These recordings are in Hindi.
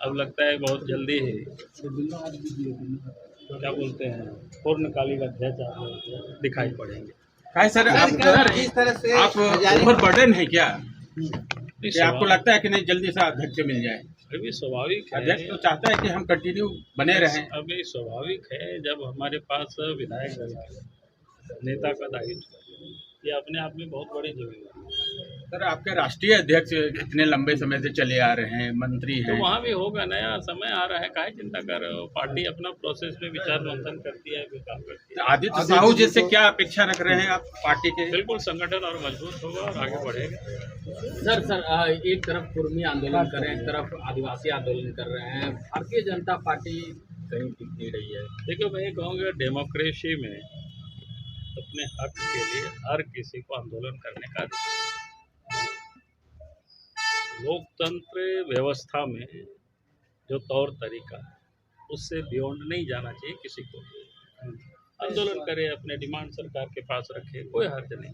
अब लगता है बहुत जल्दी ही क्या बोलते हैं पूर्णकालिक अध्यक्ष आप दिखाई पड़ेंगे। है सर, जिस तरह से आप ओवर बर्डन है क्या? नहीं, कि आपको लगता है कि नहीं जल्दी से अध्यक्ष मिल जाए? अभी स्वाभाविक है, अध्यक्ष तो चाहता है कि हम कंटिन्यू बने रहें। अभी स्वाभाविक है जब हमारे पास विधायक दल के नेता का दायित्व है, ये अपने आप में बहुत बड़ी जिम्मेदारी है। सर, आपके राष्ट्रीय अध्यक्ष इतने लंबे समय से चले आ रहे हैं, मंत्री तो हैं। वहाँ भी होगा, नया समय आ रहा है, काहे चिंता कर रहे हो? पार्टी अपना प्रोसेस में विचार मंथन करती है, फिर काम करती है। आदित्य साहू जी से क्या अपेक्षा रख रहे हैं आप पार्टी के? बिल्कुल संगठन और मजबूत होगा और आगे बढ़ेगा। सर एक तरफ कुर्मी आंदोलन कर रहे हैं, एक तरफ आदिवासी आंदोलन कर रहे हैं, भारतीय जनता पार्टी कहीं टिक नहीं रही है। देखिए, मैं ये कहूँगा डेमोक्रेसी में अपने हक के लिए हर किसी को आंदोलन करने का अधिकार है। लोकतंत्र व्यवस्था में जो तौर तरीका है उससे बियॉन्ड नहीं जाना चाहिए किसी को। आंदोलन करे, अपने डिमांड सरकार के पास रखे, कोई हर्ज नहीं।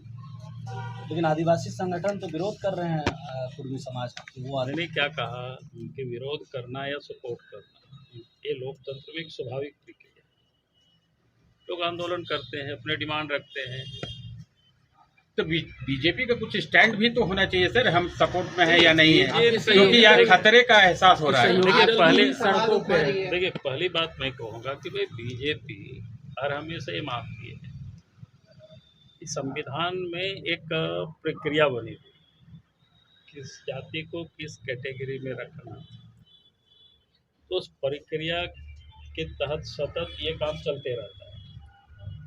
लेकिन आदिवासी संगठन तो विरोध कर रहे हैं कुर्मी समाज का, वो मैंने क्या कहा कि विरोध करना या सपोर्ट करना ये लोकतंत्र में एक स्वाभाविक प्रक्रिया है। लोग आंदोलन करते हैं, अपने डिमांड रखते हैं। तो बीजेपी का कुछ स्टैंड भी तो होना चाहिए सर, हम सपोर्ट में है या नहीं है, ये क्योंकि यार खतरे का एहसास हो रहा है। देखिए, पहले सड़कों पे देखिए पहली बात मैं कहूँगा कि भाई बीजेपी हर हमेशा ये मानती है कि संविधान में एक प्रक्रिया बनी थी किस जाति को किस कैटेगरी में रखना, तो उस प्रक्रिया के तहत सतत ये काम चलते रहता है।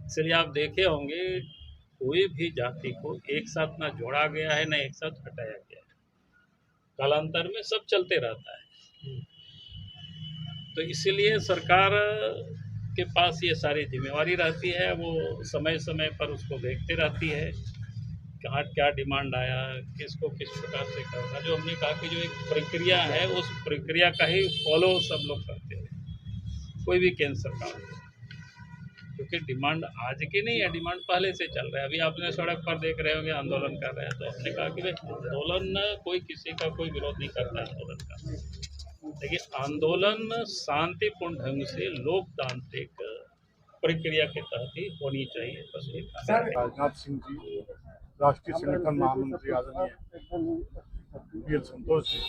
इसलिए आप देखे होंगे कोई भी जाति को एक साथ ना जोड़ा गया है ना एक साथ हटाया गया है, कालांतर में सब चलते रहता है। तो इसीलिए सरकार के पास ये सारी जिम्मेवारी रहती है, वो समय समय पर उसको देखते रहती है कहाँ क्या डिमांड आया, किसको किस प्रकार से करना। जो हमने कहा कि जो एक प्रक्रिया है उस प्रक्रिया का ही फॉलो सब लोग करते हैं, कोई भी केंद्र सरकार हो, क्योंकि डिमांड आज की नहीं है, डिमांड पहले से चल रहा है। अभी आपने सड़क पर देख रहे होंगे आंदोलन कर रहे हैं, तो हमने कहा कि भाई आंदोलन कोई किसी का कोई विरोध नहीं करता आंदोलन का, लेकिन आंदोलन शांतिपूर्ण ढंग से लोकतांत्रिक प्रक्रिया के तहत ही होनी चाहिए। बस ये राजनाथ सिंह जी, राष्ट्रीय संगठन महामंत्री आदरणीय PL संतोष जी,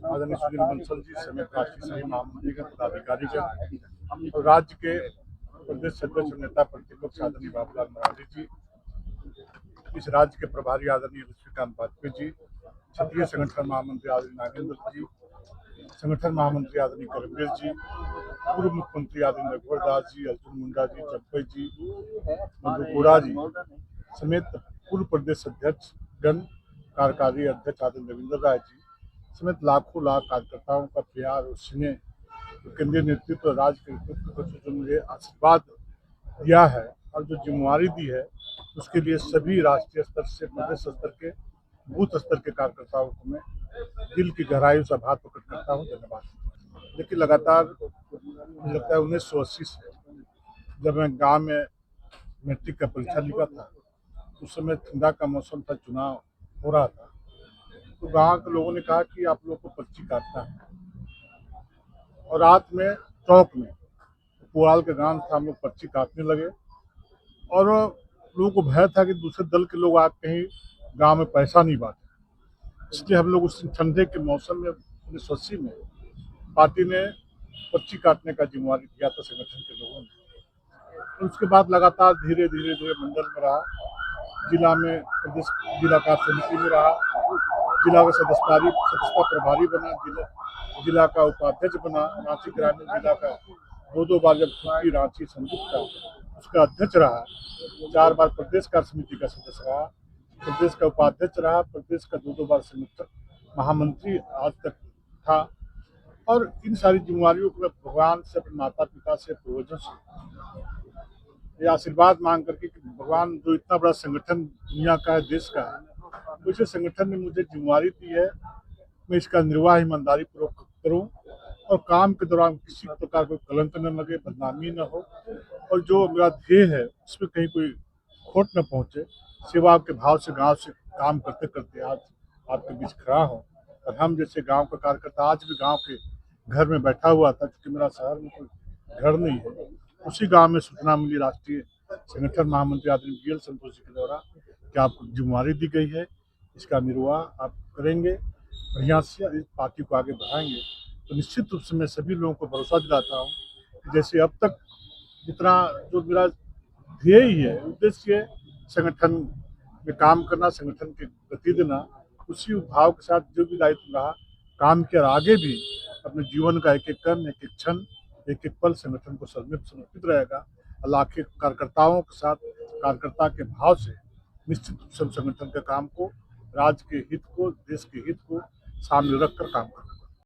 आदरणीय सुनील बंसल जी समेत राष्ट्रीय सभी महामंत्री का पदाधिकारी और राज्य के प्रदेश अध्यक्ष और नेता प्रतिपक्ष आदरणीय बाबूलाल मरांडी जी, इस राज्य के प्रभारी आदरणीय लक्ष्मीकांत वाजपेयी जी, क्षेत्रीय संगठन महामंत्री आदरणीय नागेंद्र जी, संगठन महामंत्री आदरणीय करमवीर जी, पूर्व मुख्यमंत्री आदरणीय रघुवर दास जी, अर्जुन मुंडा जी, चंपई जी, मधु कोड़ा जी समेत पूर्व प्रदेश अध्यक्ष गण, कार्यकारी अध्यक्ष आदरणीय रविंद्र राय जी समेत लाखों लाख कार्यकर्ताओं का प्यार और स्नेह, केंद्रीय नेतृत्व, राज्य के नेतृत्व को जो मुझे आशीर्वाद दिया है और जो जिम्मेवारी दी है, उसके लिए सभी राष्ट्रीय स्तर से प्रदेश स्तर के बूथ स्तर के कार्यकर्ताओं को मैं दिल की गहराई से आभार प्रकट करता हूँ। धन्यवाद। देखिए, लगातार मुझे लगता है 1980 से जब मैं गांव में मैट्रिक का परीक्षा लिखा था, उस समय ठंडा का मौसम था, चुनाव हो रहा था, तो गांव के लोगों ने कहा कि आप लोग को पर्ची काटना है। और रात में चौक में पुआल के गांव था, हम लोग पर्ची काटने लगे और लोगों को भय था कि दूसरे दल के लोग आके कहीं गांव में पैसा नहीं बांटे, इसलिए हम लोग उस ठंडे के मौसम में 1980 में पार्टी ने पर्ची काटने का जिम्मेवारी दिया था संगठन के लोगों ने। तो उसके बाद लगातार धीरे धीरे मंडल में रहा, जिला में प्रदेश जिला कार्य समिति में रहा, जिला का सदस्यता प्रभारी बना, जिला का उपाध्यक्ष बना, रांची ग्रामीण जिला का दो बार जब छुट्टी रांची संयुक्त का उसका अध्यक्ष रहा, 4 बार प्रदेश कार्य समिति का सदस्य रहा, प्रदेश का उपाध्यक्ष रहा, प्रदेश का दो बार संयुक्त महामंत्री आज तक था। और इन सारी जिम्मेवारियों को मैं भगवान से, अपने माता पिता से, पूर्वजों से ये आशीर्वाद मांग करके कि भगवान जो इतना बड़ा संगठन दुनिया का है, देश का है, उसी संगठन ने मुझे जिम्मेवारी दी है, मैं इसका निर्वाह ईमानदारी पूर्वक करूँ और काम के दौरान किसी प्रकार कोई कलंक न लगे, बदनामी न हो और जो मेरा ध्येय है उसमें कहीं कोई खोट न पहुँचे। सेवा के भाव से गांव से काम करते करते आज आपके बीच खड़ा हूँ और हम जैसे गांव का कार्यकर्ता आज भी गांव के घर में बैठा हुआ था, क्योंकि मेरा शहर में कोई घर नहीं है। उसी गांव में सूचना मिली राष्ट्रीय संगठन महामंत्री आदरणीय BL संतोष जी के द्वारा कि आपको जिम्मेवारी दी गई है, इसका निर्वाह आप करेंगे, बढ़िया से इस पार्टी को आगे बढ़ाएंगे। तो निश्चित रूप से मैं सभी लोगों को भरोसा दिलाता हूँ कि जैसे अब तक जितना जो मेरा ध्येय है, उद्देश्य संगठन में काम करना, संगठन के गति देना, उसी भाव के साथ जो भी दायित्व रहा काम किया, आगे भी अपने जीवन का एक एक कर्म, एक एक क्षण, एक एक पल संगठन को समर्पित रहेगा। अल्लाह के कार्यकर्ताओं के साथ, कार्यकर्ता के भाव से निश्चित रूप से संगठन के काम को, राज्य के हित को, देश के हित को सामने रखकर काम करना।